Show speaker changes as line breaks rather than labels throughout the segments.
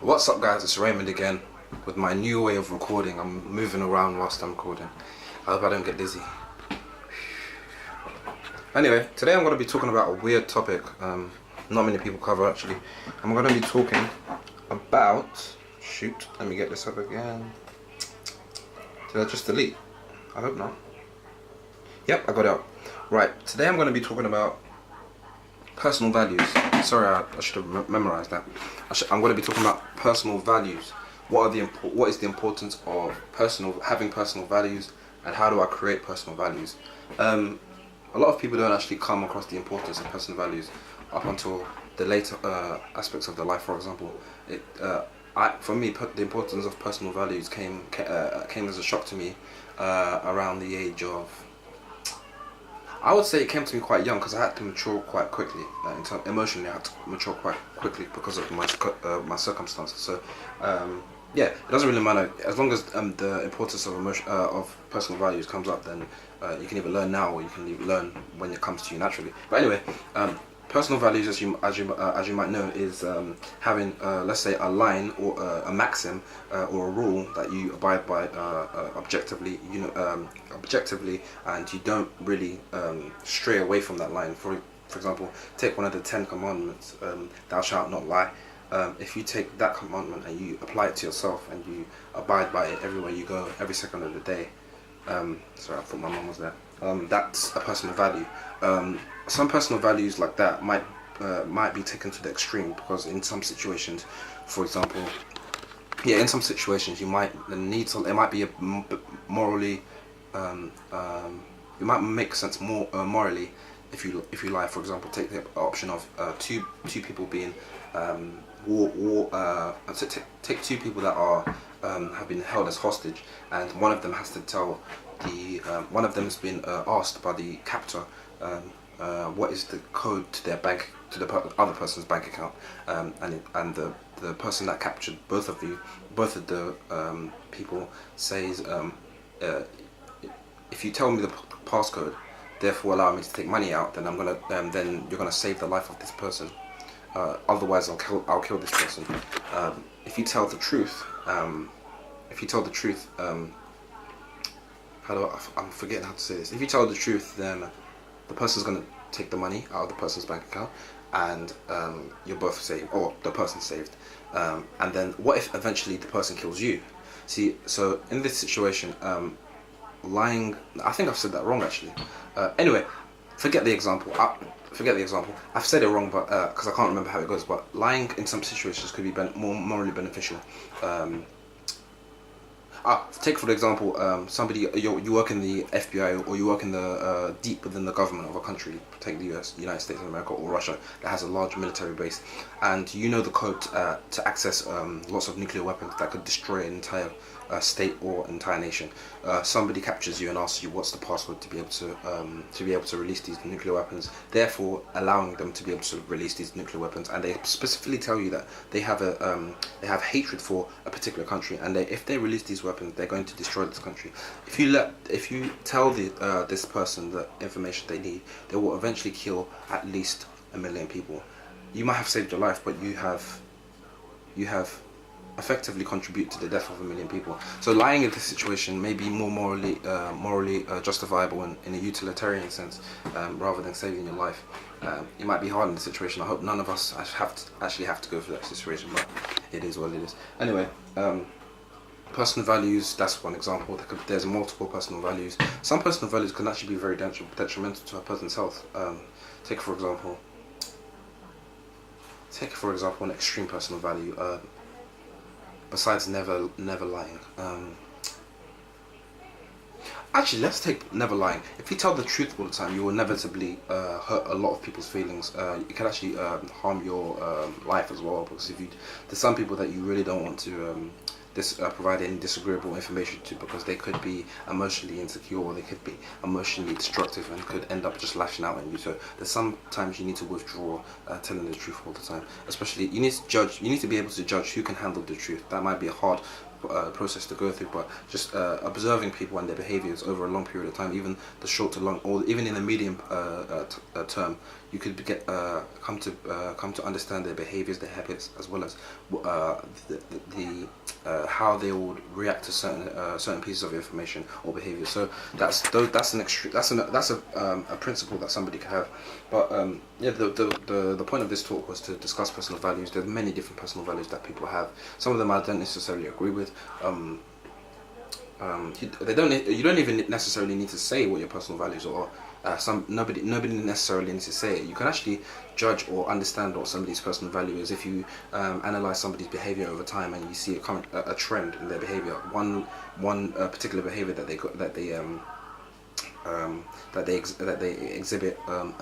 What's up guys, it's Raymond again with my new way of recording. I'm moving around whilst I'm recording. I hope I don't get dizzy. Anyway, today I'm going to be talking about a weird topic not many people cover actually. I'm going to be talking about, shoot, let me get this up again. Did I just delete? I hope not. Yep, I got it up. Right, today I'm going to be talking about personal values. Sorry, I should have memorized that. I'm going to be talking about personal values. What is the importance of having personal values, and how do I create personal values? A lot of people don't actually come across the importance of personal values up until the later aspects of their life. For example, for me, the importance of personal values came as a shock to me around the age of, I would say it came to me quite young, because I had to mature quite quickly. Emotionally, I had to mature quite quickly because of my circumstances. So, yeah, it doesn't really matter as long as the importance of personal values comes up. Then you can either learn now, or you can learn when it comes to you naturally. But anyway, personal values, as you might know, is having let's say a line or a maxim or a rule that you abide by objectively, and you don't really stray away from that line. For example, take one of the 10 commandments, thou shalt not lie. If you take that commandment and you apply it to yourself and you abide by it everywhere you go, every second of the day. Sorry, I thought my mum was there. That's a personal value. Some personal values like that might be taken to the extreme, because in some situations, for example, in some situations you might need some. It might be morally, it might make sense more morally if you lie. For example, take the option of two people being take two people that are have been held as hostage, and one of them has to tell one of them has been asked by the captor what is the code to their other person's bank account, and the person that captured both of the people says, if you tell me the passcode, therefore allow me to take money out, then then you're gonna save the life of this person. Otherwise, I'll kill this person. If you tell the truth, I'm forgetting how to say this. If you tell the truth, then the person's gonna take the money out of the person's bank account, and you're both saved, or the person's saved. And then, what if eventually the person kills you? See, so in this situation, lying. I think I've said that wrong actually. Anyway, forget the example. I've said it wrong, but because I can't remember how it goes. But lying in some situations could be more morally beneficial. Take for example, somebody you work in the FBI, or you work in the deep within the government of a country. Take the United States of America or Russia, that has a large military base, and you know the code to access lots of nuclear weapons that could destroy an entire state or entire nation. Somebody captures you and asks you what's the password to be able to release these nuclear weapons, therefore allowing them to be able to release these nuclear weapons. And they specifically tell you that they have hatred for a particular country, and if they release these weapons, they're going to destroy this country. If you tell this person the information they need, they will eventually kill at least 1 million people. You might have saved your life, but you have effectively contribute to the death of 1 million people. So lying in this situation may be more morally justifiable in a utilitarian sense, rather than saving your life. It might be hard in the situation. I hope none of us actually have to go through that situation, but it is what it is. Anyway, personal values, that's one example. There's multiple personal values. Some personal values can actually be very detrimental to a person's health. Take for example an extreme personal value. Besides never lying. Actually, let's take never lying. If you tell the truth all the time, you will inevitably hurt a lot of people's feelings. It can actually harm your life as well, because there's some people that you really don't want to providing disagreeable information to, because they could be emotionally insecure, or they could be emotionally destructive and could end up just lashing out on you. So there's sometimes you need to withdraw telling the truth all the time. Especially you need to judge. You need to be able to judge who can handle the truth. That might be a hard process to go through, but just observing people and their behaviors over a long period of time, even the short to long, or even in the medium term, you could get come to understand their behaviors, their habits, as well as how they would react to certain pieces of information or behavior. So that's an extreme. That's a principle that somebody can have. But yeah, the point of this talk was to discuss personal values. There's many different personal values that people have. Some of them I don't necessarily agree with. You don't even necessarily need to say what your personal values are. Nobody necessarily needs to say it. You can actually judge or understand what somebody's personal value is if you analyze somebody's behavior over time, and you see a trend in their behavior. One particular behavior that they exhibit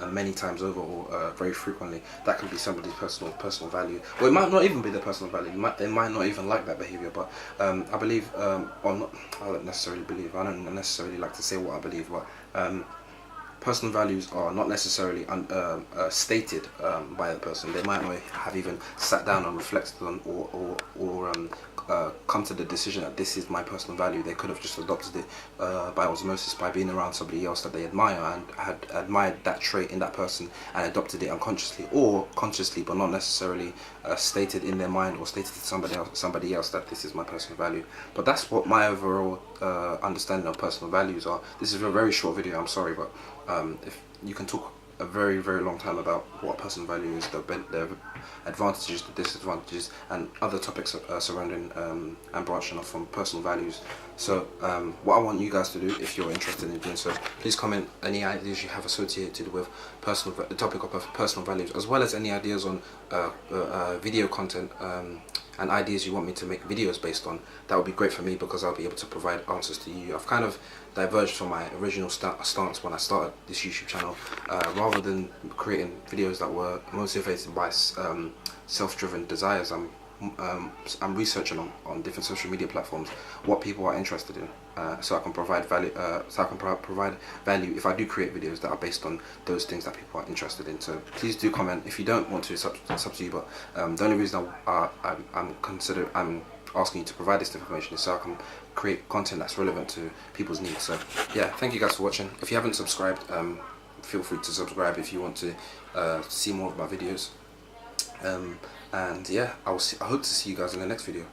many times over, or very frequently. That could be somebody's personal value. Well, it might not even be their personal value. They might not even like that behavior. But I believe, or not. I don't necessarily believe. I don't necessarily like to say what I believe, but personal values are not necessarily stated by the person. They might not have even sat down and reflected on, or come to the decision that this is my personal value. They could have just adopted it by osmosis, by being around somebody else that they admire, and had admired that trait in that person and adopted it unconsciously or consciously, but not necessarily stated in their mind or stated to somebody else that this is my personal value. But that's what my overall understanding of personal values are. This is a very short video, I'm sorry, but if you can talk a very, very long time about what personal value is, the advantages, the disadvantages, and other topics surrounding and branching off from personal values. So what I want you guys to do, if you're interested in doing so, please comment any ideas you have associated with the topic of personal values, as well as any ideas on video content and ideas you want me to make videos based on. That would be great for me, because I'll be able to provide answers to you. I've kind of diverged from my original stance when I started this YouTube channel. Rather than creating videos that were motivated by self-driven desires, I'm researching on different social media platforms what people are interested in, so I can provide value. Provide value if I do create videos that are based on those things that people are interested in. So please do comment. If you don't want to, it's up to you. But the only reason I'm asking you to provide this information is so I can create content that's relevant to people's needs. So yeah, thank you guys for watching. If you haven't subscribed, feel free to subscribe if you want to see more of my videos. And yeah, I hope to see you guys in the next video.